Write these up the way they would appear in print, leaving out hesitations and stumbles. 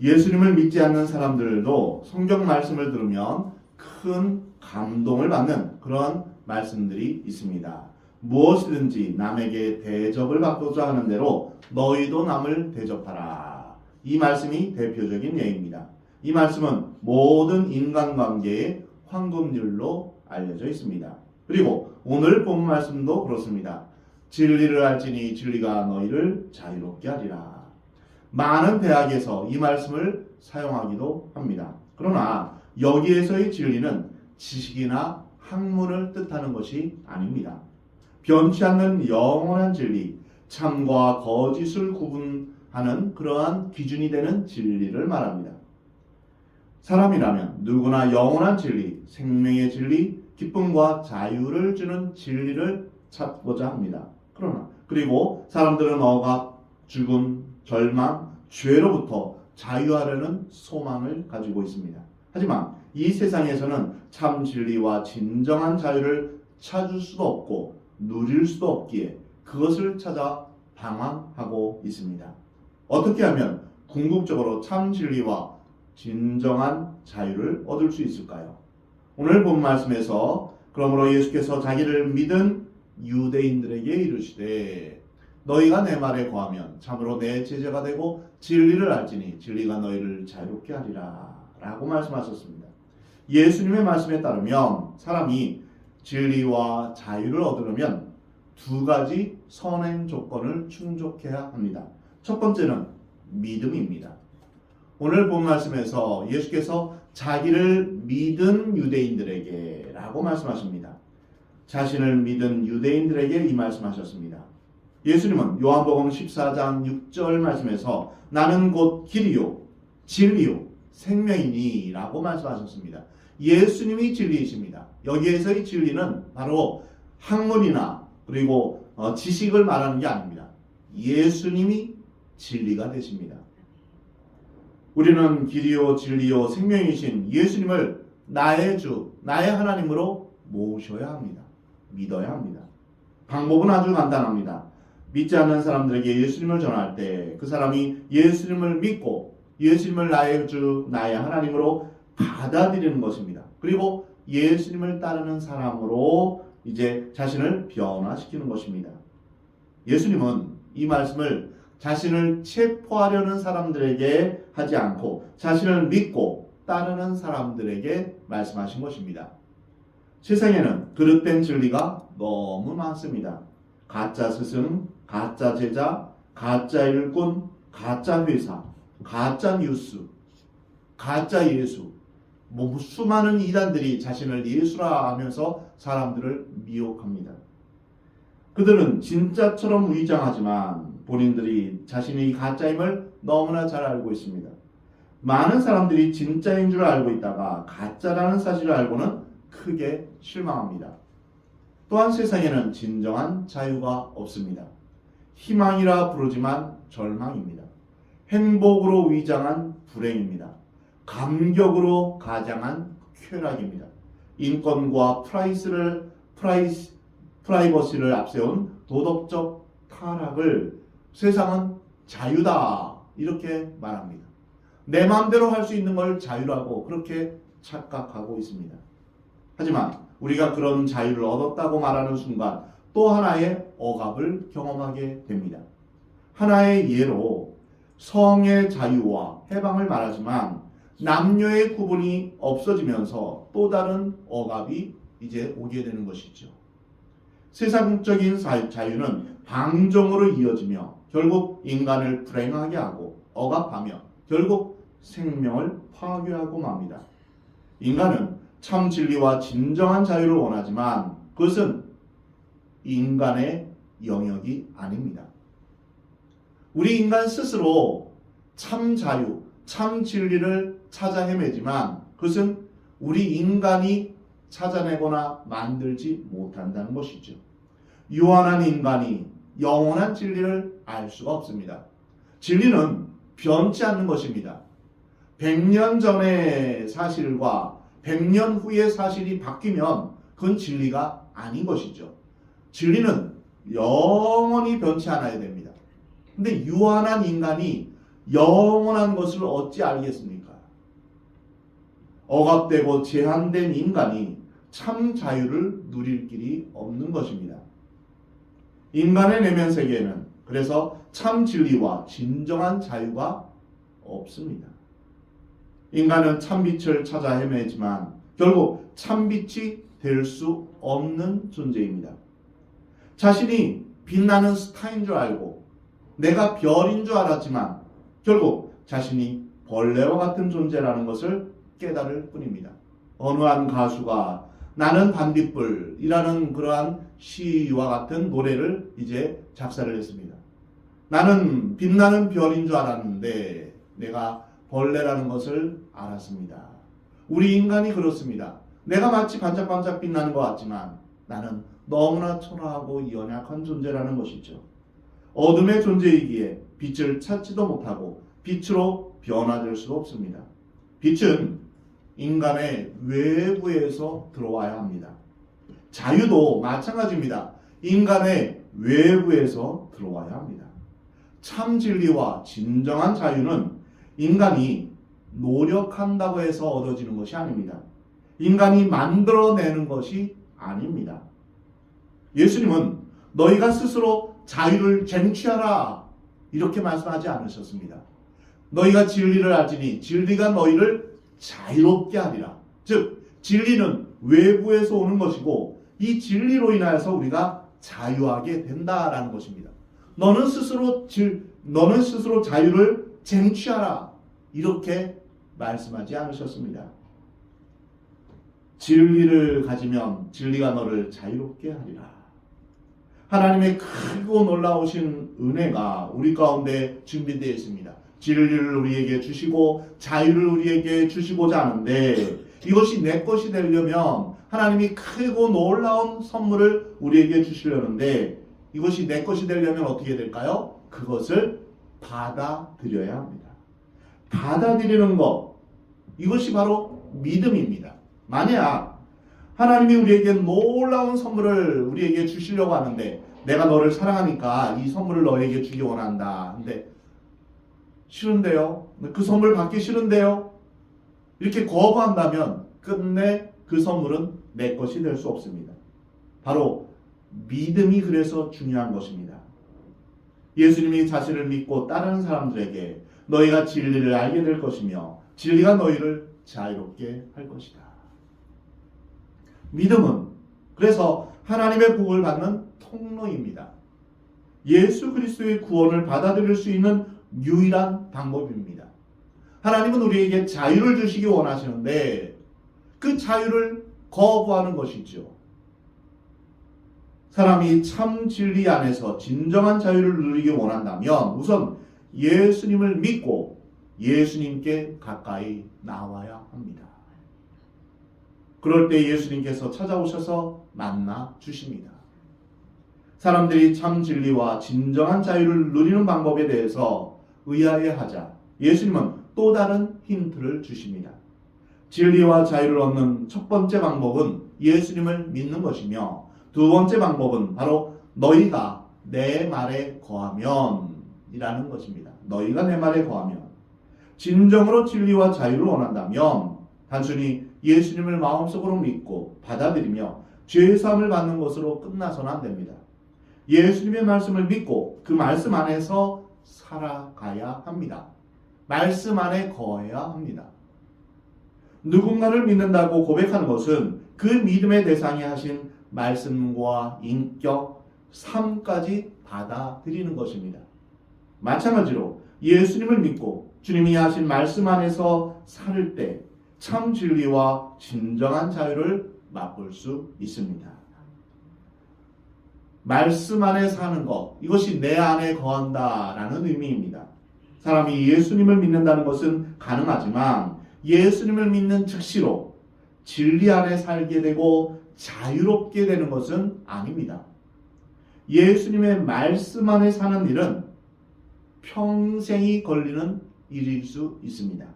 예수님을 믿지 않는 사람들도 성경 말씀을 들으면 큰 감동을 받는 그런 말씀들이 있습니다. 무엇이든지 남에게 대접을 받고자 하는 대로 너희도 남을 대접하라. 이 말씀이 대표적인 예입니다. 이 말씀은 모든 인간관계의 황금률로 알려져 있습니다. 그리고 오늘 본 말씀도 그렇습니다. 진리를 알지니 진리가 너희를 자유롭게 하리라. 많은 대학에서 이 말씀을 사용하기도 합니다. 그러나 여기에서의 진리는 지식이나 학문을 뜻하는 것이 아닙니다. 변치 않는 영원한 진리, 참과 거짓을 구분하는 그러한 기준이 되는 진리를 말합니다. 사람이라면 누구나 영원한 진리, 생명의 진리, 기쁨과 자유를 주는 진리를 찾고자 합니다. 그리고 사람들은 억압, 죽음, 절망, 죄로부터 자유하려는 소망을 가지고 있습니다. 하지만 이 세상에서는 참 진리와 진정한 자유를 찾을 수도 없고 누릴 수도 없기에 그것을 찾아 방황하고 있습니다. 어떻게 하면 궁극적으로 참 진리와 진정한 자유를 얻을 수 있을까요? 오늘 본 말씀에서 그러므로 예수께서 자기를 믿은 유대인들에게 이르시되 너희가 내 말에 거하면 참으로 내 제자가 되고 진리를 알지니 진리가 너희를 자유롭게 하리라 라고 말씀하셨습니다. 예수님의 말씀에 따르면 사람이 진리와 자유를 얻으려면 두 가지 선행 조건을 충족해야 합니다. 첫 번째는 믿음입니다. 오늘 본 말씀에서 예수께서 자기를 믿은 유대인들에게 라고 말씀하십니다. 자신을 믿은 유대인들에게 이 말씀하셨습니다. 예수님은 요한복음 14장 6절 말씀에서 나는 곧 길이요 진리요 생명이니 라고 말씀하셨습니다. 예수님이 진리이십니다. 여기에서의 진리는 바로 학문이나 그리고 지식을 말하는 게 아닙니다. 예수님이 진리가 되십니다. 우리는 길이요 진리요 생명이신 예수님을 나의 주, 나의 하나님으로 모셔야 합니다. 믿어야 합니다. 방법은 아주 간단합니다. 믿지 않는 사람들에게 예수님을 전할 때 그 사람이 예수님을 믿고 예수님을 나의 주, 나의 하나님으로 받아들이는 것입니다. 그리고 예수님을 따르는 사람으로 이제 자신을 변화시키는 것입니다. 예수님은 이 말씀을 자신을 체포하려는 사람들에게 하지 않고 자신을 믿고 따르는 사람들에게 말씀하신 것입니다. 세상에는 그릇된 진리가 너무 많습니다. 가짜 스승, 가짜 제자, 가짜 일꾼, 가짜 회사, 가짜 뉴스, 가짜 예수, 수많은 이단들이 자신을 예수라 하면서 사람들을 미혹합니다. 그들은 진짜처럼 위장하지만 본인들이 자신이 가짜임을 너무나 잘 알고 있습니다. 많은 사람들이 진짜인 줄 알고 있다가 가짜라는 사실을 알고는 크게 실망합니다. 또한 세상에는 진정한 자유가 없습니다. 희망이라 부르지만 절망입니다. 행복으로 위장한 불행입니다. 감격으로 가장한 쾌락입니다. 인권과 프라이버시를 앞세운 도덕적 타락을 세상은 자유다 이렇게 말합니다. 내 마음대로 할 수 있는 걸 자유라고 그렇게 착각하고 있습니다. 하지만 우리가 그런 자유를 얻었다고 말하는 순간 또 하나의 억압을 경험하게 됩니다. 하나의 예로 성의 자유와 해방을 말하지만 남녀의 구분이 없어지면서 또 다른 억압이 이제 오게 되는 것이죠. 세상적인 자유는 방종으로 이어지며 결국 인간을 불행하게 하고 억압하며 결국 생명을 파괴하고 맙니다. 인간은 참 진리와 진정한 자유를 원하지만 그것은 인간의 영역이 아닙니다. 우리 인간 스스로 참 자유, 참 진리를 찾아 헤매지만 그것은 우리 인간이 찾아내거나 만들지 못한다는 것이죠. 유한한 인간이 영원한 진리를 알 수가 없습니다. 진리는 변치 않는 것입니다. 100년 전의 사실과 100년 후의 사실이 바뀌면 그건 진리가 아닌 것이죠. 진리는 영원히 변치 않아야 됩니다. 근데 유한한 인간이 영원한 것을 어찌 알겠습니까? 억압되고 제한된 인간이 참 자유를 누릴 길이 없는 것입니다. 인간의 내면 세계에는 그래서 참 진리와 진정한 자유가 없습니다. 인간은 참 빛을 찾아 헤매지만 결국 참 빛이 될 수 없는 존재입니다. 자신이 빛나는 스타인 줄 알고 내가 별인 줄 알았지만 결국 자신이 벌레와 같은 존재라는 것을 깨달을 뿐입니다. 어느 한 가수가 나는 반딧불이라는 그러한 시와 같은 노래를 이제 작사를 했습니다. 나는 빛나는 별인 줄 알았는데 내가 벌레라는 것을 알았습니다. 우리 인간이 그렇습니다. 내가 마치 반짝반짝 빛나는 것 같지만 나는 너무나 초라하고 연약한 존재라는 것이죠. 어둠의 존재이기에 빛을 찾지도 못하고 빛으로 변화될 수도 없습니다. 빛은 인간의 외부에서 들어와야 합니다. 자유도 마찬가지입니다. 인간의 외부에서 들어와야 합니다. 참 진리와 진정한 자유는 인간이 노력한다고 해서 얻어지는 것이 아닙니다. 인간이 만들어내는 것이 아닙니다. 예수님은 너희가 스스로 자유를 쟁취하라 이렇게 말씀하지 않으셨습니다. 너희가 진리를 알지니 진리가 너희를 자유롭게 하리라. 즉 진리는 외부에서 오는 것이고 이 진리로 인하여서 우리가 자유하게 된다라는 것입니다. 너는 스스로 자유를 쟁취하라 이렇게 말씀하지 않으셨습니다. 진리를 가지면 진리가 너를 자유롭게 하리라. 하나님의 크고 놀라우신 은혜가 우리 가운데 준비되어 있습니다. 진리를 우리에게 주시고 자유를 우리에게 주시고자 하는데 이것이 내 것이 되려면 하나님이 크고 놀라운 선물을 우리에게 주시려는데 이것이 내 것이 되려면 어떻게 될까요? 그것을 받아들여야 합니다. 받아들이는 것, 이것이 바로 믿음입니다. 만약 하나님이 우리에게 놀라운 선물을 우리에게 주시려고 하는데 내가 너를 사랑하니까 이 선물을 너에게 주기 원한다. 근데 싫은데요? 그 선물 받기 싫은데요? 이렇게 거부한다면 끝내 그 선물은 내 것이 될 수 없습니다. 바로 믿음이 그래서 중요한 것입니다. 예수님이 자신을 믿고 따르는 사람들에게 너희가 진리를 알게 될 것이며 진리가 너희를 자유롭게 할 것이다. 믿음은 그래서 하나님의 복을 받는 통로입니다. 예수 그리스도의 구원을 받아들일 수 있는 유일한 방법입니다. 하나님은 우리에게 자유를 주시기 원하시는데 그 자유를 거부하는 것이죠. 사람이 참 진리 안에서 진정한 자유를 누리기 원한다면 우선 예수님을 믿고 예수님께 가까이 나와야 합니다. 그럴 때 예수님께서 찾아오셔서 만나 주십니다. 사람들이 참 진리와 진정한 자유를 누리는 방법에 대해서 의아해하자 예수님은 또 다른 힌트를 주십니다. 진리와 자유를 얻는 첫 번째 방법은 예수님을 믿는 것이며 두 번째 방법은 바로 너희가 내 말에 거하면 이라는 것입니다. 너희가 내 말에 거하면 진정으로 진리와 자유를 원한다면 단순히 예수님을 마음속으로 믿고 받아들이며 죄사함을 받는 것으로 끝나서는 안 됩니다. 예수님의 말씀을 믿고 그 말씀 안에서 살아가야 합니다. 말씀 안에 거해야 합니다. 누군가를 믿는다고 고백하는 것은 그 믿음의 대상이 하신 말씀과 인격, 삶까지 받아들이는 것입니다. 마찬가지로 예수님을 믿고 주님이 하신 말씀 안에서 살 때 참 진리와 진정한 자유를 맛볼 수 있습니다. 말씀 안에 사는 것, 이것이 내 안에 거한다라는 의미입니다. 사람이 예수님을 믿는다는 것은 가능하지만 예수님을 믿는 즉시로 진리 안에 살게 되고 자유롭게 되는 것은 아닙니다. 예수님의 말씀 안에 사는 일은 평생이 걸리는 일일 수 있습니다.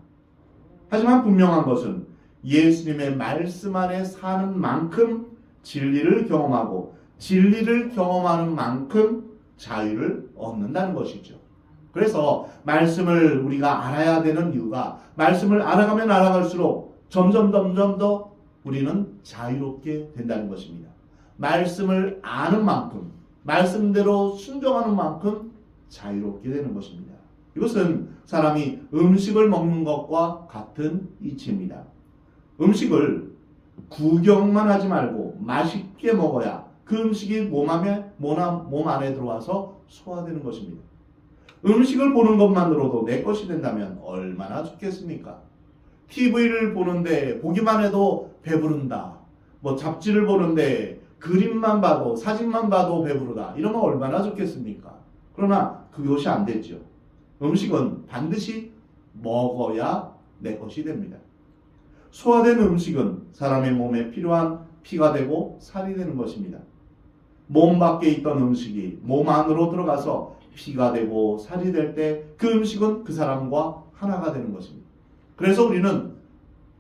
하지만 분명한 것은 예수님의 말씀 안에 사는 만큼 진리를 경험하고 진리를 경험하는 만큼 자유를 얻는다는 것이죠. 그래서 말씀을 우리가 알아야 되는 이유가 말씀을 알아가면 알아갈수록 점점 더 우리는 자유롭게 된다는 것입니다. 말씀을 아는 만큼, 말씀대로 순종하는 만큼 자유롭게 되는 것입니다. 이것은 사람이 음식을 먹는 것과 같은 이치입니다. 음식을 구경만 하지 말고 맛있게 먹어야 그 음식이 몸 안에 들어와서 소화되는 것입니다. 음식을 보는 것만으로도 내 것이 된다면 얼마나 좋겠습니까? TV를 보는데 보기만 해도 배부른다. 잡지를 보는데 그림만 봐도 사진만 봐도 배부르다. 이러면 얼마나 좋겠습니까? 그러나 그것이 안 되죠. 음식은 반드시 먹어야 내 것이 됩니다. 소화된 음식은 사람의 몸에 필요한 피가 되고 살이 되는 것입니다. 몸 밖에 있던 음식이 몸 안으로 들어가서 피가 되고 살이 될 때 그 음식은 그 사람과 하나가 되는 것입니다. 그래서 우리는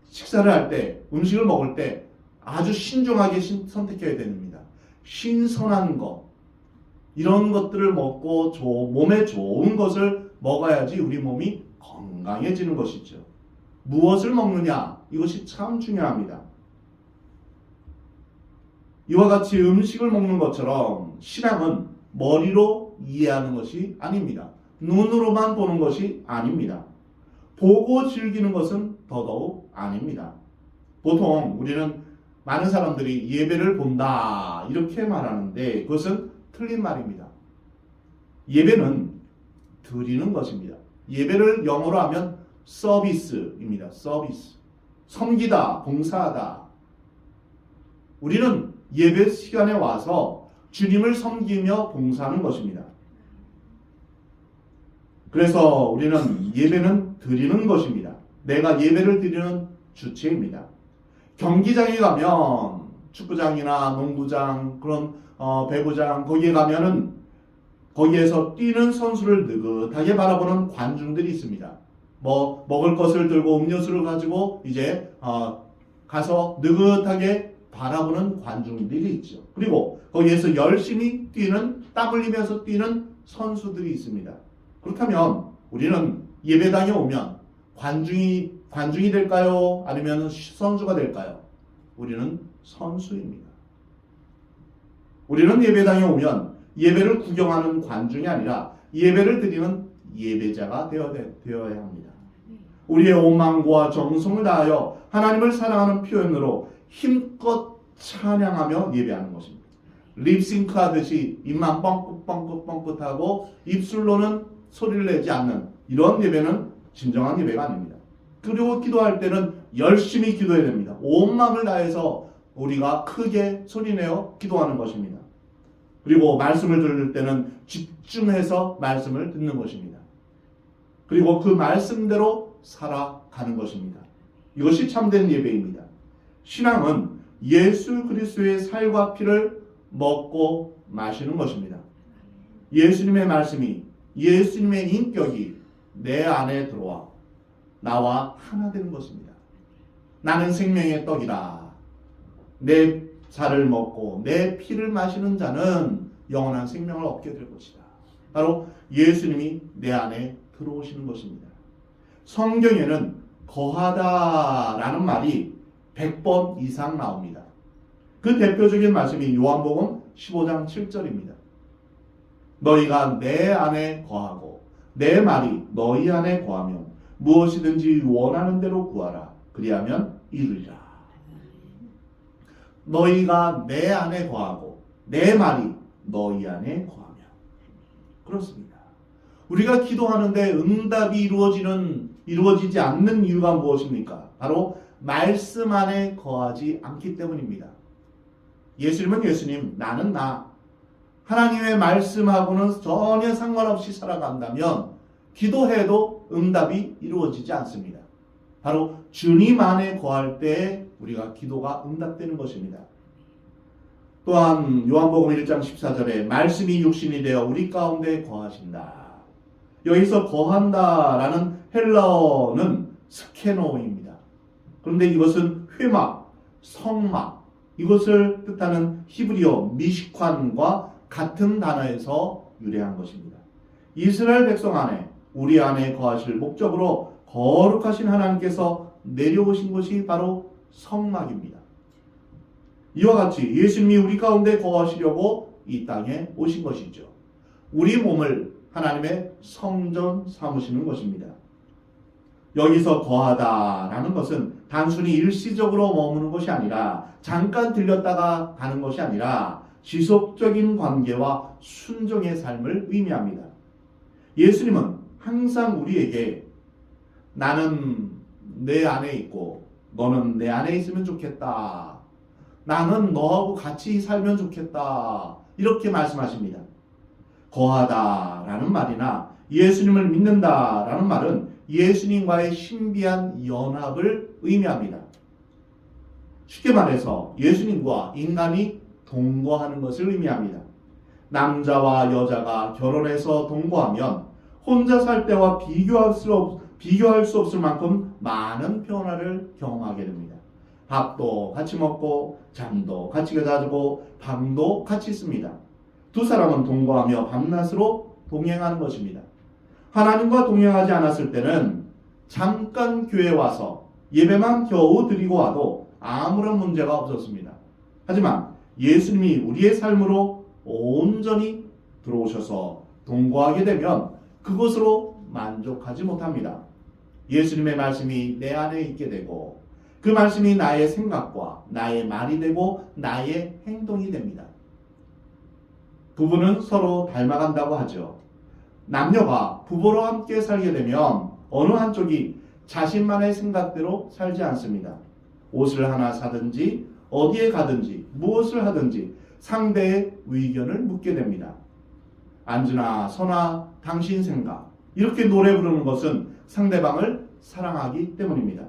식사를 할 때, 음식을 먹을 때 아주 신중하게 선택해야 됩니다. 신선한 것, 이런 것들을 먹고 몸에 좋은 것을 먹어야지 우리 몸이 건강해지는 것이죠. 무엇을 먹느냐, 이것이 참 중요합니다. 이와 같이 음식을 먹는 것처럼 신앙은 머리로 이해하는 것이 아닙니다. 눈으로만 보는 것이 아닙니다. 보고 즐기는 것은 더더욱 아닙니다. 보통 우리는 많은 사람들이 예배를 본다 이렇게 말하는데 그것은 틀린 말입니다. 예배는 드리는 것입니다. 예배를 영어로 하면 서비스입니다. 서비스. 섬기다, 봉사하다. 우리는 예배 시간에 와서 주님을 섬기며 봉사하는 것입니다. 그래서 우리는 예배는 드리는 것입니다. 내가 예배를 드리는 주체입니다. 경기장에 가면 축구장이나 농구장, 그런 배구장 거기에 가면은 거기에서 뛰는 선수를 느긋하게 바라보는 관중들이 있습니다. 먹을 것을 들고 음료수를 가지고 이제 가서 느긋하게 바라보는 관중들이 있죠. 그리고 거기에서 열심히 뛰는, 땀 흘리면서 뛰는 선수들이 있습니다. 그렇다면 우리는 예배당에 오면 관중이 될까요? 아니면 선수가 될까요? 우리는 선수입니다. 우리는 예배당에 오면 예배를 구경하는 관중이 아니라 예배를 드리는 예배자가 되어야 합니다. 우리의 온 마음과 정성을 다하여 하나님을 사랑하는 표현으로 힘껏 찬양하며 예배하는 것입니다. 립싱크 하듯이 입만 뻥긋뻥긋하고 입술로는 소리를 내지 않는 이런 예배는 진정한 예배가 아닙니다. 그리고 기도할 때는 열심히 기도해야 됩니다. 온 마음을 다해서 우리가 크게 소리내어 기도하는 것입니다. 그리고 말씀을 들을 때는 집중해서 말씀을 듣는 것입니다. 그리고 그 말씀대로 살아가는 것입니다. 이것이 참된 예배입니다. 신앙은 예수 그리스도의 살과 피를 먹고 마시는 것입니다. 예수님의 말씀이, 예수님의 인격이 내 안에 들어와 나와 하나 되는 것입니다. 나는 생명의 떡이라. 내 살을 먹고 내 피를 마시는 자는 영원한 생명을 얻게 될 것이다. 바로 예수님이 내 안에 들어오시는 것입니다. 성경에는 거하다라는 말이 100번 이상 나옵니다. 그 대표적인 말씀이 요한복음 15장 7절입니다. 너희가 내 안에 거하고 내 말이 너희 안에 거하면 무엇이든지 원하는 대로 구하라. 그리하면 이루리라. 너희가 내 안에 거하고 내 말이 너희 안에 거하면. 그렇습니다. 우리가 기도하는데 응답이 이루어지지 않는 이유가 무엇입니까? 바로 말씀 안에 거하지 않기 때문입니다. 예수님은 예수님, 나는 나. 하나님의 말씀하고는 전혀 상관없이 살아간다면 기도해도 응답이 이루어지지 않습니다. 바로 주님 안에 거할 때 우리가 기도가 응답되는 것입니다. 또한 요한복음 1장 14절에 말씀이 육신이 되어 우리 가운데 거하신다. 여기서 거한다라는 헬라어는 스케노입니다. 그런데 이것은 회막, 성막, 이것을 뜻하는 히브리어 미시칸과 같은 단어에서 유래한 것입니다. 이스라엘 백성 안에 우리 안에 거하실 목적으로 거룩하신 하나님께서 내려오신 것이 바로 성막입니다. 이와 같이 예수님이 우리 가운데 거하시려고 이 땅에 오신 것이죠. 우리 몸을 하나님의 성전 삼으시는 것입니다. 여기서 거하다라는 것은 단순히 일시적으로 머무는 것이 아니라 잠깐 들렸다가 가는 것이 아니라 지속적인 관계와 순종의 삶을 의미합니다. 예수님은 항상 우리에게 나는 내 안에 있고 너는 내 안에 있으면 좋겠다. 나는 너하고 같이 살면 좋겠다. 이렇게 말씀하십니다. 거하다라는 말이나 예수님을 믿는다라는 말은 예수님과의 신비한 연합을 의미합니다. 쉽게 말해서 예수님과 인간이 동거하는 것을 의미합니다. 남자와 여자가 결혼해서 동거하면 혼자 살 때와 비교할 수 없을 만큼 많은 변화를 경험하게 됩니다. 밥도 같이 먹고 잠도 같이 자고 밤도 같이 씁니다. 두 사람은 동거하며 밤낮으로 동행하는 것입니다. 하나님과 동행하지 않았을 때는 잠깐 교회에 와서 예배만 겨우 드리고 와도 아무런 문제가 없었습니다. 하지만 예수님이 우리의 삶으로 온전히 들어오셔서 동거하게 되면 그것으로 만족하지 못합니다. 예수님의 말씀이 내 안에 있게 되고 그 말씀이 나의 생각과 나의 말이 되고 나의 행동이 됩니다. 부부는 서로 닮아간다고 하죠. 남녀가 부부로 함께 살게 되면 어느 한쪽이 자신만의 생각대로 살지 않습니다. 옷을 하나 사든지 어디에 가든지 무엇을 하든지 상대의 의견을 묻게 됩니다. 안주나 선아 당신 생각 이렇게 노래 부르는 것은 상대방을 사랑하기 때문입니다.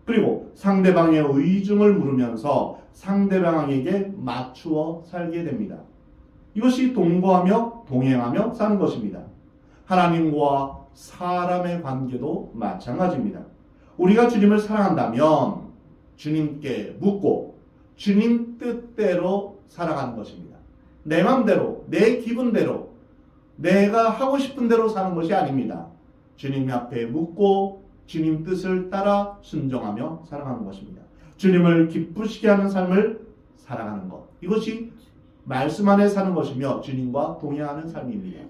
그리고 상대방의 의중을 물으면서 상대방에게 맞추어 살게 됩니다. 이것이 동거하며 동행하며 사는 것입니다. 하나님과 사람의 관계도 마찬가지입니다. 우리가 주님을 사랑한다면 주님께 묻고 주님 뜻대로 살아가는 것입니다. 내 맘대로, 내 기분대로, 내가 하고 싶은 대로 사는 것이 아닙니다. 주님 앞에 묻고 주님 뜻을 따라 순종하며 살아가는 것입니다. 주님을 기쁘시게 하는 삶을 살아가는 것. 이것이 말씀 안에 사는 것이며 주님과 동행하는 삶입니다.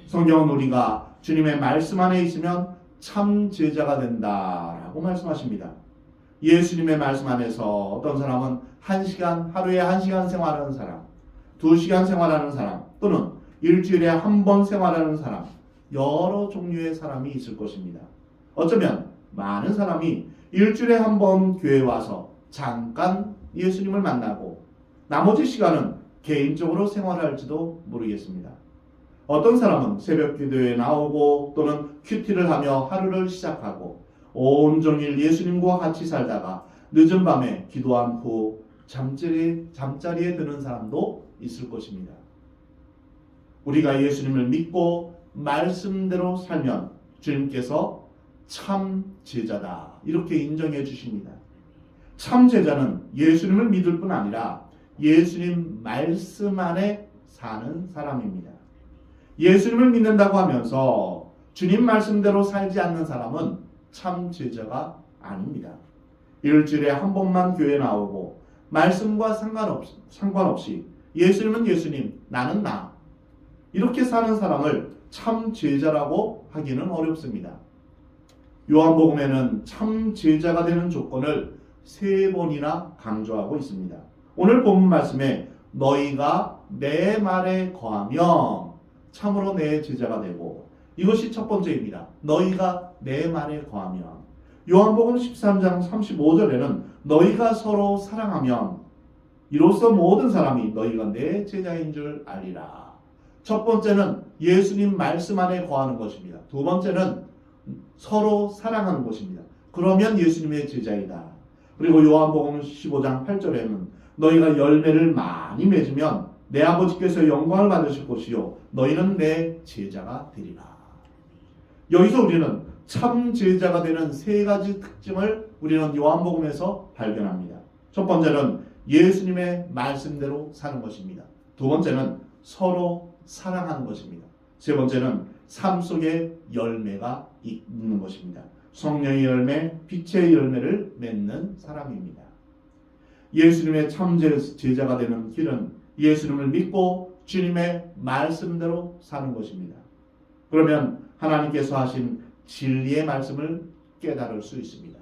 성경은 우리가 주님의 말씀 안에 있으면 참 제자가 된다라고 말씀하십니다. 예수님의 말씀 안에서 어떤 사람은 하루에 1시간 생활하는 사람, 2시간 생활하는 사람, 또는 일주일에 한 번 생활하는 사람, 여러 종류의 사람이 있을 것입니다. 어쩌면 많은 사람이 일주일에 한 번 교회에 와서 잠깐 예수님을 만나고 나머지 시간은 개인적으로 생활할지도 모르겠습니다. 어떤 사람은 새벽 기도에 나오고 또는 큐티를 하며 하루를 시작하고 온종일 예수님과 같이 살다가 늦은 밤에 기도한 후 잠자리에 드는 사람도 있을 것입니다. 우리가 예수님을 믿고 말씀대로 살면 주님께서 참 제자다 이렇게 인정해 주십니다. 참 제자는 예수님을 믿을 뿐 아니라 예수님 말씀 안에 사는 사람입니다. 예수님을 믿는다고 하면서 주님 말씀대로 살지 않는 사람은 참 제자가 아닙니다. 일주일에 한 번만 교회 나오고 말씀과 상관없이 예수님은 예수님, 나는 나 이렇게 사는 사람을 참 제자라고 하기는 어렵습니다. 요한복음에는 참 제자가 되는 조건을 3번이나 강조하고 있습니다. 오늘 본문 말씀에 너희가 내 말에 거하면 참으로 내 제자가 되고, 이것이 첫 번째입니다. 너희가 내 말에 거하면. 요한복음 13장 35절에는 너희가 서로 사랑하면 이로써 모든 사람이 너희가 내 제자인 줄 알리라. 첫 번째는 예수님 말씀 안에 거하는 것입니다. 두 번째는 서로 사랑하는 것입니다. 그러면 예수님의 제자이다. 그리고 요한복음 15장 8절에는 너희가 열매를 많이 맺으면 내 아버지께서 영광을 받으실 것이요 너희는 내 제자가 되리라. 여기서 우리는 참 제자가 되는 3가지 특징을 우리는 요한복음에서 발견합니다. 첫 번째는 예수님의 말씀대로 사는 것입니다. 두 번째는 서로 사랑하는 것입니다. 세 번째는 삶 속에 열매가 있는 것입니다. 성령의 열매, 빛의 열매를 맺는 사람입니다. 예수님의 참 제자가 되는 길은 예수님을 믿고 주님의 말씀대로 사는 것입니다. 그러면 하나님께서 하신 진리의 말씀을 깨달을 수 있습니다.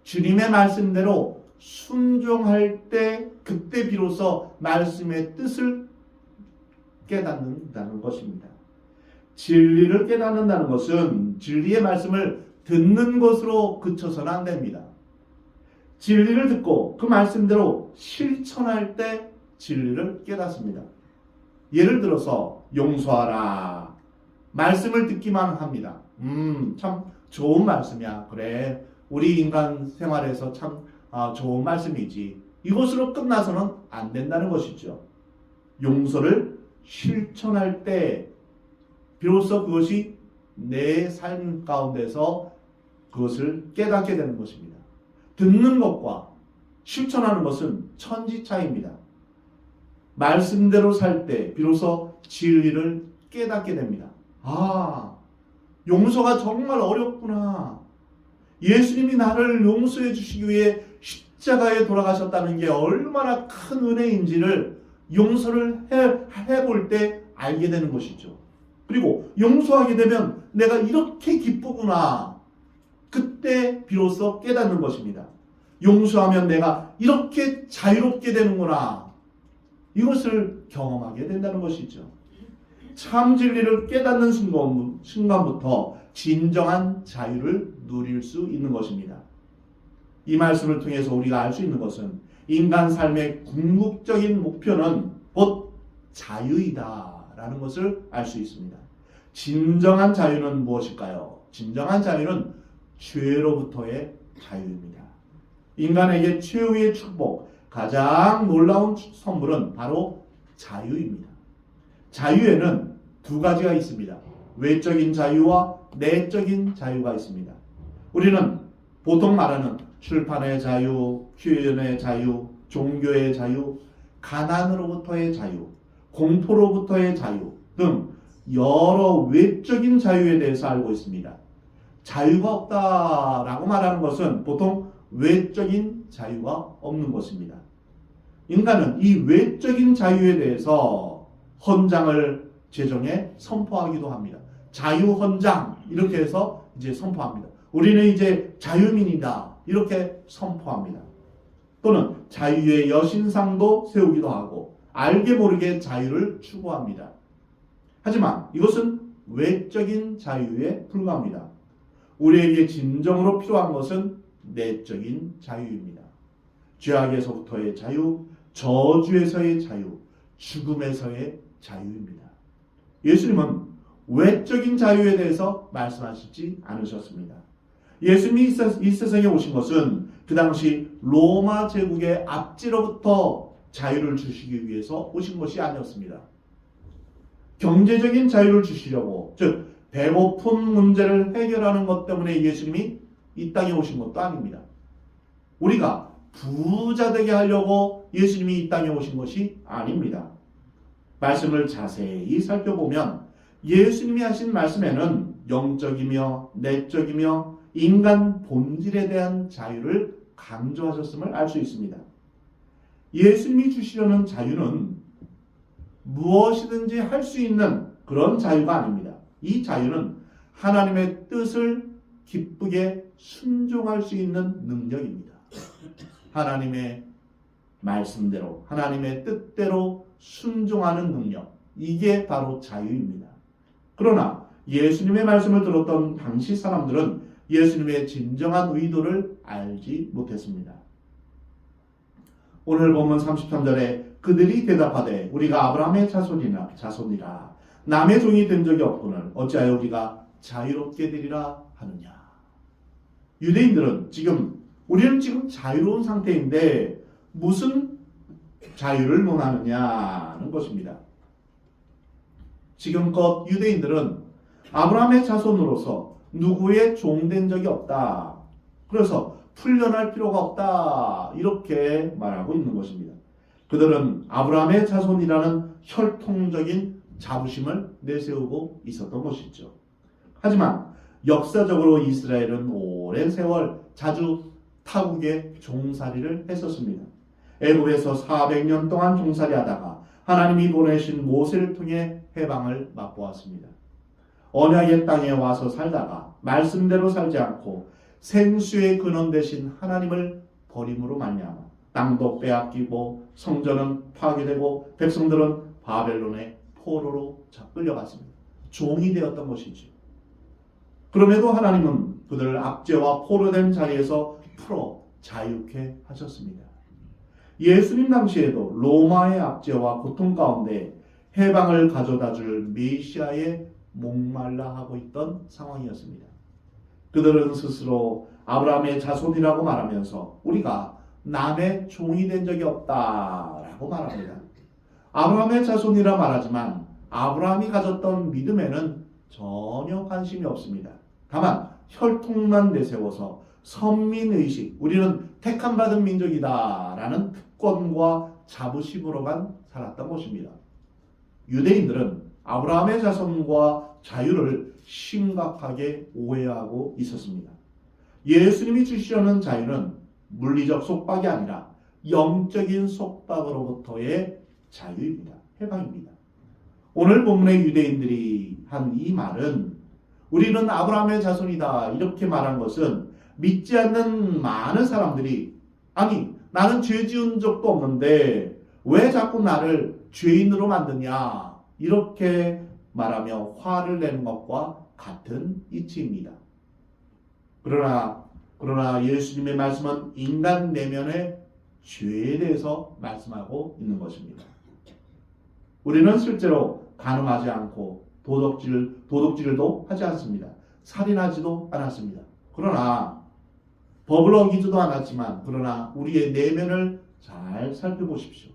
주님의 말씀대로 순종할 때 그때 비로소 말씀의 뜻을 깨닫는다는 것입니다. 진리를 깨닫는다는 것은 진리의 말씀을 듣는 것으로 그쳐서는 안 됩니다. 진리를 듣고 그 말씀대로 실천할 때 진리를 깨닫습니다. 예를 들어서 용서하라. 말씀을 듣기만 합니다. 참 좋은 말씀이야. 그래. 우리 인간 생활에서 참 좋은 말씀이지. 이것으로 끝나서는 안 된다는 것이죠. 용서를 실천할 때 비로소 그것이 내 삶 가운데서 그것을 깨닫게 되는 것입니다. 듣는 것과 실천하는 것은 천지차이입니다. 말씀대로 살 때 비로소 진리를 깨닫게 됩니다. 용서가 정말 어렵구나. 예수님이 나를 용서해 주시기 위해 십자가에 돌아가셨다는 게 얼마나 큰 은혜인지를 용서를 해볼 때 알게 되는 것이죠. 그리고 용서하게 되면 내가 이렇게 기쁘구나. 그때 비로소 깨닫는 것입니다. 용서하면 내가 이렇게 자유롭게 되는구나. 이것을 경험하게 된다는 것이죠. 참 진리를 깨닫는 순간부터 진정한 자유를 누릴 수 있는 것입니다. 이 말씀을 통해서 우리가 알 수 있는 것은 인간 삶의 궁극적인 목표는 곧 자유이다라는 것을 알 수 있습니다. 진정한 자유는 무엇일까요? 진정한 자유는 죄로부터의 자유입니다. 인간에게 최후의 축복, 가장 놀라운 선물은 바로 자유입니다. 자유에는 두 가지가 있습니다. 외적인 자유와 내적인 자유가 있습니다. 우리는 보통 말하는 출판의 자유, 표현의 자유, 종교의 자유, 가난으로부터의 자유, 공포로부터의 자유 등 여러 외적인 자유에 대해서 알고 있습니다. 자유가 없다라고 말하는 것은 보통 외적인 자유가 없는 것입니다. 인간은 이 외적인 자유에 대해서 헌장을 제정해 선포하기도 합니다. 자유헌장 이렇게 해서 이제 선포합니다. 우리는 이제 자유민이다 이렇게 선포합니다. 또는 자유의 여신상도 세우기도 하고 알게 모르게 자유를 추구합니다. 하지만 이것은 외적인 자유에 불과합니다. 우리에게 진정으로 필요한 것은 내적인 자유입니다. 죄악에서부터의 자유, 저주에서의 자유, 죽음에서의 자유입니다. 예수님은 외적인 자유에 대해서 말씀하시지 않으셨습니다. 예수님이 이 세상에 오신 것은 그 당시 로마 제국의 압제로부터 자유를 주시기 위해서 오신 것이 아니었습니다. 경제적인 자유를 주시려고, 즉 배고픈 문제를 해결하는 것 때문에 예수님이 이 땅에 오신 것도 아닙니다. 우리가 부자 되게 하려고 예수님이 이 땅에 오신 것이 아닙니다. 말씀을 자세히 살펴보면 예수님이 하신 말씀에는 영적이며 내적이며 인간 본질에 대한 자유를 강조하셨음을 알 수 있습니다. 예수님이 주시려는 자유는 무엇이든지 할 수 있는 그런 자유가 아닙니다. 이 자유는 하나님의 뜻을 기쁘게 순종할 수 있는 능력입니다. 하나님의 말씀대로, 하나님의 뜻대로 순종하는 능력, 이게 바로 자유입니다. 그러나 예수님의 말씀을 들었던 당시 사람들은 예수님의 진정한 의도를 알지 못했습니다. 오늘 본문 33절에 그들이 대답하되 우리가 아브라함의 자손이라 남의 종이 된 적이 없거늘 어찌하여 우리가 자유롭게 되리라 하느냐. 유대인들은 우리는 지금 자유로운 상태인데 무슨 자유를 논하느냐는 것입니다. 지금껏 유대인들은 아브라함의 자손으로서 누구의 종된 적이 없다. 그래서 풀려날 필요가 없다. 이렇게 말하고 있는 것입니다. 그들은 아브라함의 자손이라는 혈통적인 자부심을 내세우고 있었던 것이죠. 하지만 역사적으로 이스라엘은 오랜 세월 자주 타국의 종살이를 했었습니다. 애굽에서 400년 동안 종살이하다가 하나님이 보내신 모세를 통해 해방을 맛보았습니다. 언약의 땅에 와서 살다가 말씀대로 살지 않고 생수의 근원 되신 하나님을 버림으로 말미암아 땅도 빼앗기고 성전은 파괴되고 백성들은 바벨론의 포로로 끌려갔습니다. 종이 되었던 것이죠. 그럼에도 하나님은 그들을 압제와 포로된 자리에서 풀어 자유케 하셨습니다. 예수님 당시에도 로마의 압제와 고통 가운데 해방을 가져다 줄 메시아에 목말라 하고 있던 상황이었습니다. 그들은 스스로 아브라함의 자손이라고 말하면서 우리가 남의 종이 된 적이 없다라고 말합니다. 아브라함의 자손이라 말하지만 아브라함이 가졌던 믿음에는 전혀 관심이 없습니다. 다만 혈통만 내세워서 선민의식, 우리는 택함받은 민족이다라는 특권과 자부심으로만 살았던 것입니다. 유대인들은 아브라함의 자손과 자유를 심각하게 오해하고 있었습니다. 예수님이 주시려는 자유는 물리적 속박이 아니라 영적인 속박으로부터의 자유입니다. 해방입니다. 오늘 본문의 유대인들이 한 이 말은 우리는 아브라함의 자손이다 이렇게 말한 것은 믿지 않는 많은 사람들이 아니 나는 죄 지은 적도 없는데 왜 자꾸 나를 죄인으로 만드냐 이렇게 말하며 화를 내는 것과 같은 이치입니다. 그러나 예수님의 말씀은 인간 내면의 죄에 대해서 말씀하고 있는 것입니다. 우리는 실제로 간음하지 않고 도둑질도 하지 않습니다. 살인하지도 않았습니다. 그러나 법을 어기지도 않았지만 그러나 우리의 내면을 잘 살펴보십시오.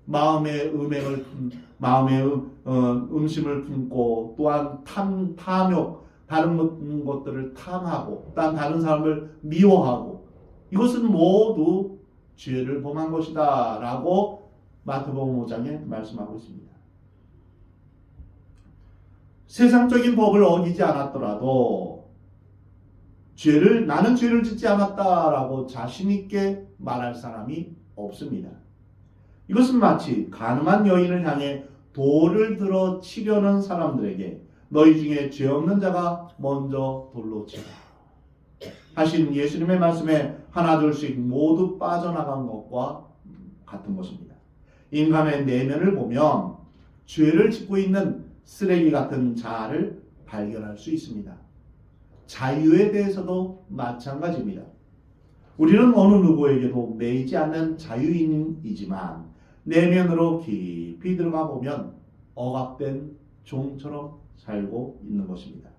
마음의 음심을 품고 또한 탐욕 다른 것들을 탐하고 또한 다른 사람을 미워하고 이것은 모두 죄를 범한 것이다 라고 마태복음 5장에 말씀하고 있습니다. 세상적인 법을 어기지 않았더라도 나는 죄를 짓지 않았다라고 자신 있게 말할 사람이 없습니다. 이것은 마치 간음한 여인을 향해 돌을 들어 치려는 사람들에게 너희 중에 죄 없는 자가 먼저 돌로 치라 하신 예수님의 말씀에 하나둘씩 모두 빠져나간 것과 같은 것입니다. 인간의 내면을 보면 죄를 짓고 있는 쓰레기 같은 자아를 발견할 수 있습니다. 자유에 대해서도 마찬가지입니다. 우리는 어느 누구에게도 매이지 않는 자유인이지만 내면으로 깊이 들어가 보면 억압된 종처럼 살고 있는 것입니다.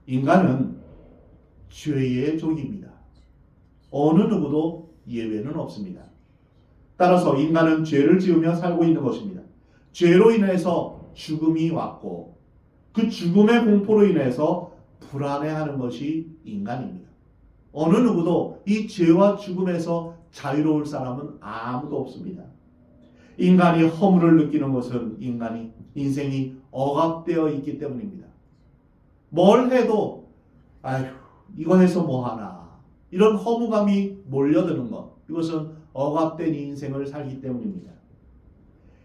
인간은 죄의 종입니다. 어느 누구도 예외는 없습니다. 따라서 인간은 죄를 지으며 살고 있는 것입니다. 죄로 인해서 죽음이 왔고 그 죽음의 공포로 인해서 불안해하는 것이 인간입니다. 어느 누구도 이 죄와 죽음에서 자유로울 사람은 아무도 없습니다. 인간이 허물을 느끼는 것은 인생이 억압되어 있기 때문입니다. 뭘 해도 아휴 이거 해서 뭐하나 이런 허무감이 몰려드는 것 이것은 억압된 인생을 살기 때문입니다.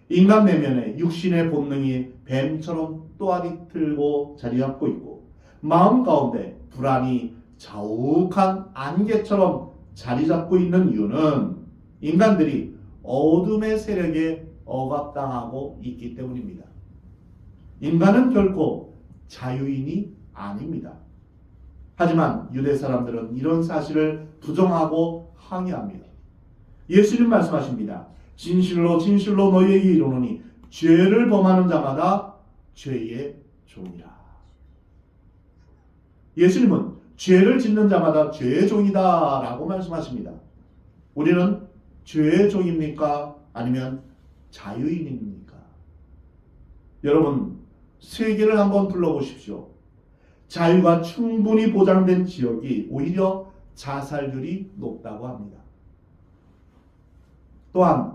인간 내면에 육신의 본능이 뱀처럼 또아리 틀고 자리 잡고 있고 마음 가운데 불안이 자욱한 안개처럼 자리 잡고 있는 이유는 인간들이 어둠의 세력에 억압당하고 있기 때문입니다. 인간은 결코 자유인이 아닙니다. 하지만 유대 사람들은 이런 사실을 부정하고 항의합니다. 예수님 말씀하십니다. 진실로 진실로 너희에게 이르노니 죄를 범하는 자마다 죄의 종이라. 예수님은 죄를 짓는 자마다 죄의 종이다 라고 말씀하십니다. 우리는 죄의 종입니까? 아니면 자유인입니까? 여러분 세계를 한번 둘러보십시오. 자유가 충분히 보장된 지역이 오히려 자살률이 높다고 합니다. 또한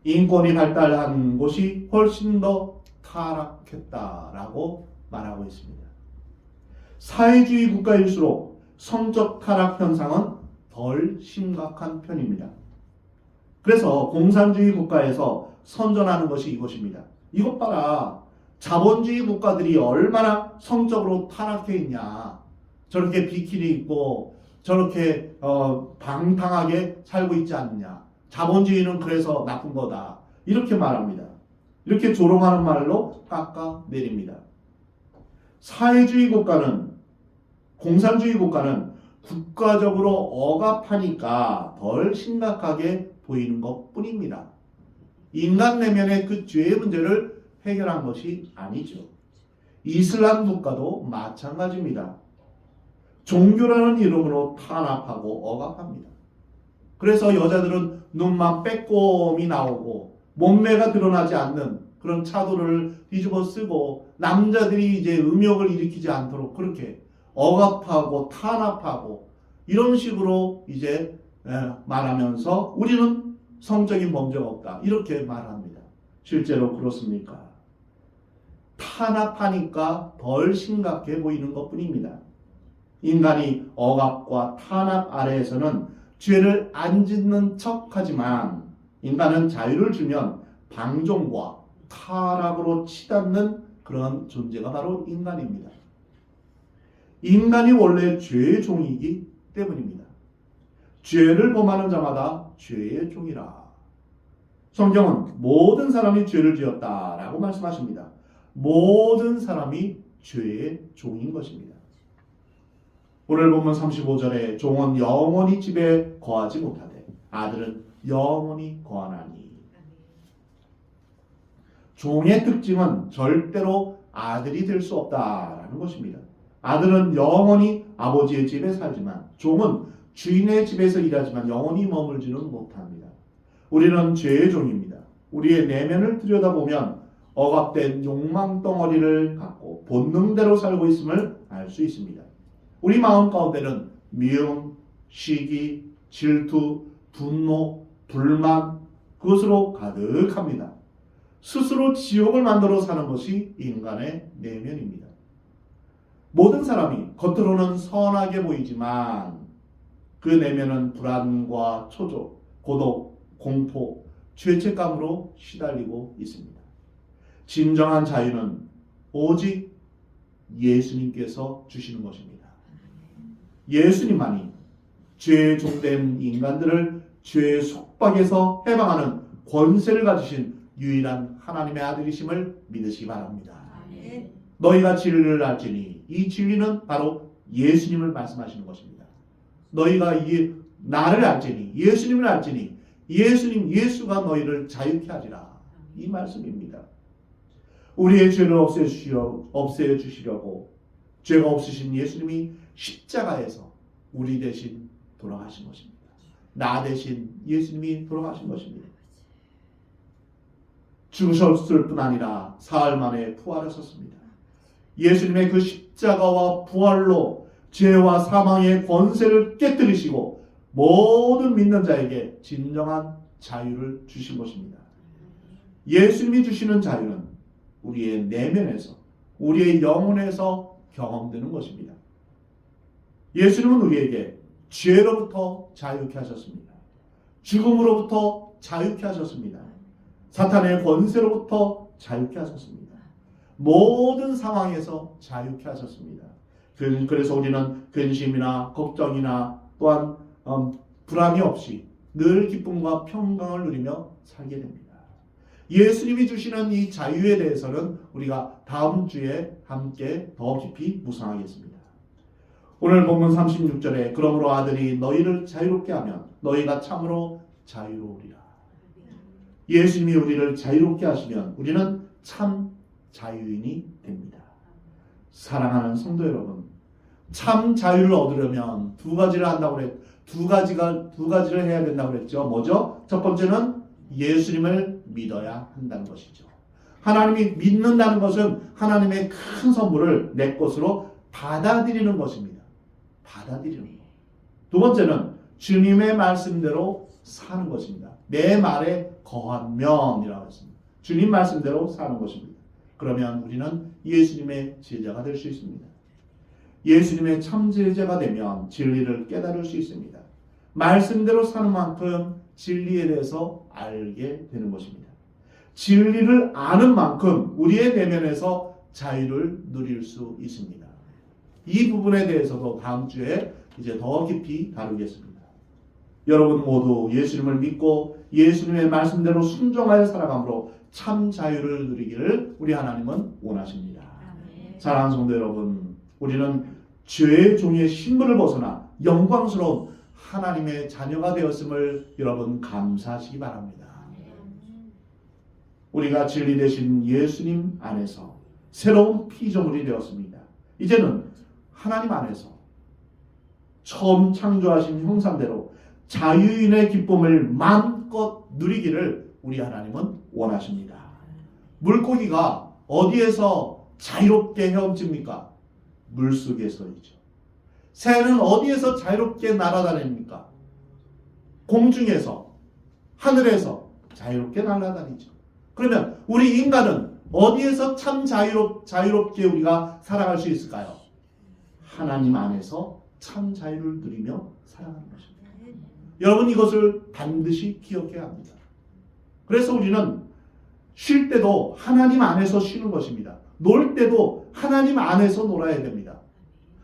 인권이 발달한 곳이 훨씬 더 타락했다라고 말하고 있습니다. 사회주의 국가일수록 성적 타락 현상은 덜 심각한 편입니다. 그래서 공산주의 국가에서 선전하는 것이 이것입니다. 이것 봐라. 자본주의 국가들이 얼마나 성적으로 타락해 있냐. 저렇게 비키니 입고 저렇게 방탕하게 살고 있지 않느냐. 자본주의는 그래서 나쁜 거다. 이렇게 말합니다. 이렇게 조롱하는 말로 깎아내립니다. 사회주의 국가는, 공산주의 국가는 국가적으로 억압하니까 덜 심각하게 보이는 것 뿐입니다. 인간 내면의 그 죄의 문제를 해결한 것이 아니죠. 이슬람 국가도 마찬가지입니다. 종교라는 이름으로 탄압하고 억압합니다. 그래서 여자들은 눈만 빼꼼히 나오고 몸매가 드러나지 않는 그런 차도를 뒤집어 쓰고 남자들이 이제 음욕을 일으키지 않도록 그렇게 억압하고 탄압하고 이런 식으로 이제 말하면서 우리는 성적인 범죄가 없다. 이렇게 말합니다. 실제로 그렇습니까? 탄압하니까 덜 심각해 보이는 것 뿐입니다. 인간이 억압과 탄압 아래에서는 죄를 안 짓는 척하지만 인간은 자유를 주면 방종과 타락으로 치닫는 그런 존재가 바로 인간입니다. 인간이 원래 죄의 종이기 때문입니다. 죄를 범하는 자마다 죄의 종이라. 성경은 모든 사람이 죄를 지었다라고 말씀하십니다. 모든 사람이 죄의 종인 것입니다. 오늘 본문 35절에 종은 영원히 집에 거하지 못하되 아들은 영원히 거하나니. 종의 특징은 절대로 아들이 될 수 없다라는 것입니다. 아들은 영원히 아버지의 집에 살지만 종은 주인의 집에서 일하지만 영원히 머물지는 못합니다. 우리는 죄의 종입니다. 우리의 내면을 들여다보면 억압된 욕망 덩어리를 갖고 본능대로 살고 있음을 알 수 있습니다. 우리 마음 가운데는 미움, 시기, 질투, 분노, 불만 그것으로 가득합니다. 스스로 지옥을 만들어 사는 것이 인간의 내면입니다. 모든 사람이 겉으로는 선하게 보이지만 그 내면은 불안과 초조, 고독, 공포, 죄책감으로 시달리고 있습니다. 진정한 자유는 오직 예수님께서 주시는 것입니다. 예수님만이 죄의 종된 인간들을 죄의 속박에서 해방하는 권세를 가지신 유일한 하나님의 아들이심을 믿으시기 바랍니다. 너희가 진리를 알지니 이 진리는 바로 예수님을 말씀하시는 것입니다. 너희가 이 나를 알지니 예수님을 알지니 예수가 너희를 자유케 하리라. 이 말씀입니다. 우리의 죄를 없애주시려고 죄가 없으신 예수님이 십자가에서 우리 대신 돌아가신 것입니다. 나 대신 예수님이 돌아가신 것입니다. 죽으셨을 뿐 아니라 사흘 만에 부활하셨습니다. 예수님의 그 십자가와 부활로 죄와 사망의 권세를 깨뜨리시고 모든 믿는 자에게 진정한 자유를 주신 것입니다. 예수님이 주시는 자유는 우리의 내면에서 우리의 영혼에서 경험되는 것입니다. 예수님은 우리에게 죄로부터 자유케 하셨습니다. 죽음으로부터 자유케 하셨습니다. 사탄의 권세로부터 자유케 하셨습니다. 모든 상황에서 자유케 하셨습니다. 그래서 우리는 근심이나 걱정이나 또한 불안이 없이 늘 기쁨과 평강을 누리며 살게 됩니다. 예수님이 주시는 이 자유에 대해서는 우리가 다음 주에 함께 더 깊이 묵상하겠습니다. 오늘 본문 36절에 그러므로 아들이 너희를 자유롭게 하면 너희가 참으로 자유로우리라. 예수님이 우리를 자유롭게 하시면 우리는 참 자유인이 됩니다. 사랑하는 성도 여러분, 참 자유를 얻으려면 두 가지를 해야 된다고 그랬죠. 뭐죠? 첫 번째는 예수님을 믿어야 한다는 것이죠. 하나님이 믿는다는 것은 하나님의 큰 선물을 내 것으로 받아들이는 것입니다. 받아들이는 것. 두 번째는 주님의 말씀대로 사는 것입니다. 내 말에 거하면이라고 했습니다. 주님 말씀대로 사는 것입니다. 그러면 우리는 예수님의 제자가 될 수 있습니다. 예수님의 참 제자가 되면 진리를 깨달을 수 있습니다. 말씀대로 사는 만큼 진리에 대해서 알게 되는 것입니다. 진리를 아는 만큼 우리의 내면에서 자유를 누릴 수 있습니다. 이 부분에 대해서도 다음 주에 이제 더 깊이 다루겠습니다. 여러분 모두 예수님을 믿고 예수님의 말씀대로 순종하여 살아감으로 참 자유를 누리기를 우리 하나님은 원하십니다. 사랑하는 성도 여러분, 우리는 죄의 종의 신분을 벗어나 영광스러운 하나님의 자녀가 되었음을 여러분 감사하시기 바랍니다. 우리가 진리 되신 예수님 안에서 새로운 피조물이 되었습니다. 이제는 하나님 안에서 처음 창조하신 형상대로 자유인의 기쁨을 마음껏 누리기를 우리 하나님은 원하십니다. 물고기가 어디에서 자유롭게 헤엄칩니까? 물속에서이죠. 새는 어디에서 자유롭게 날아다닙니까? 공중에서, 하늘에서 자유롭게 날아다니죠. 그러면 우리 인간은 어디에서 참 자유롭게 우리가 살아갈 수 있을까요? 하나님 안에서 참 자유를 누리며 살아가는 것입니다. 여러분 이것을 반드시 기억해야 합니다. 그래서 우리는 쉴 때도 하나님 안에서 쉬는 것입니다. 놀 때도 하나님 안에서 놀아야 됩니다.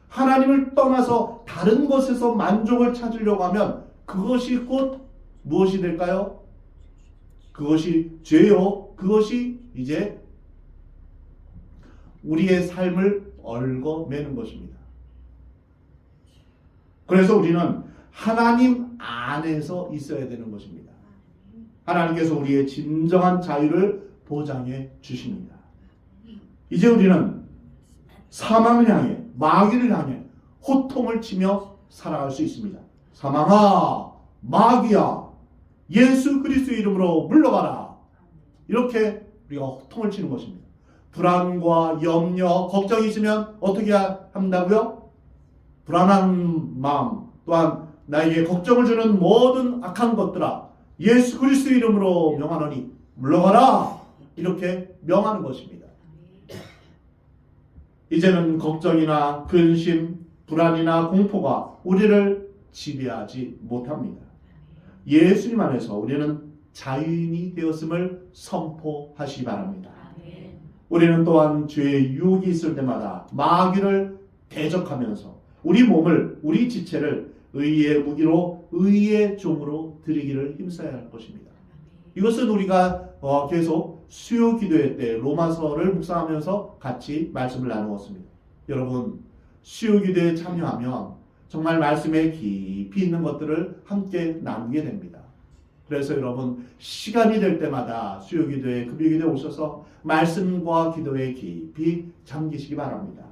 하나님을 떠나서 다른 곳에서 만족을 찾으려고 하면 그것이 곧 무엇이 될까요? 그것이 죄요. 그것이 이제 우리의 삶을 얽어매는 것입니다. 그래서 우리는 하나님 안에서 있어야 되는 것입니다. 하나님께서 우리의 진정한 자유를 보장해 주십니다. 이제 우리는 사망을 향해, 마귀를 향해 호통을 치며 살아갈 수 있습니다. 사망아, 마귀야, 예수 그리스도의 이름으로 물러가라. 이렇게 우리가 호통을 치는 것입니다. 불안과 염려, 걱정이 있으면 어떻게 한다고요? 불안한 마음, 또한 나에게 걱정을 주는 모든 악한 것들아, 예수 그리스도의 이름으로 명하노니 물러가라. 이렇게 명하는 것입니다. 이제는 걱정이나 근심, 불안이나 공포가 우리를 지배하지 못합니다. 예수님 안에서 우리는 자유인이 되었음을 선포하시기 바랍니다. 우리는 또한 죄의 유혹이 있을 때마다 마귀를 대적하면서 우리 몸을, 우리 지체를 의의 무기로, 의의 종으로 드리기를 힘써야 할 것입니다. 이것은 우리가 계속 수요 기도회 때 로마서를 묵상하면서 같이 말씀을 나누었습니다. 여러분, 수요 기도에 참여하면 정말 말씀에 깊이 있는 것들을 함께 나누게 됩니다. 그래서 여러분, 시간이 될 때마다 수요 기도회, 금요 기도에 오셔서 말씀과 기도에 깊이 잠기시기 바랍니다.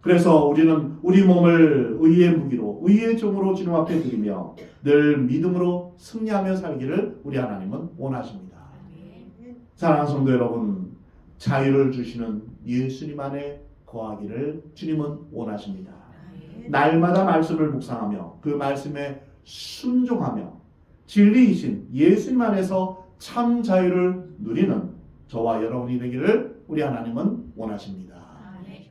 그래서 우리는 우리 몸을 의의 무기로, 의의 종으로 주님 앞에 드리며 늘 믿음으로 승리하며 살기를 우리 하나님은 원하십니다. 사랑하는 성도 여러분, 자유를 주시는 예수님 안에 거하기를 주님은 원하십니다. 날마다 말씀을 묵상하며 그 말씀에 순종하며 진리이신 예수님 안에서 참 자유를 누리는 저와 여러분이 되기를 우리 하나님은 원하십니다.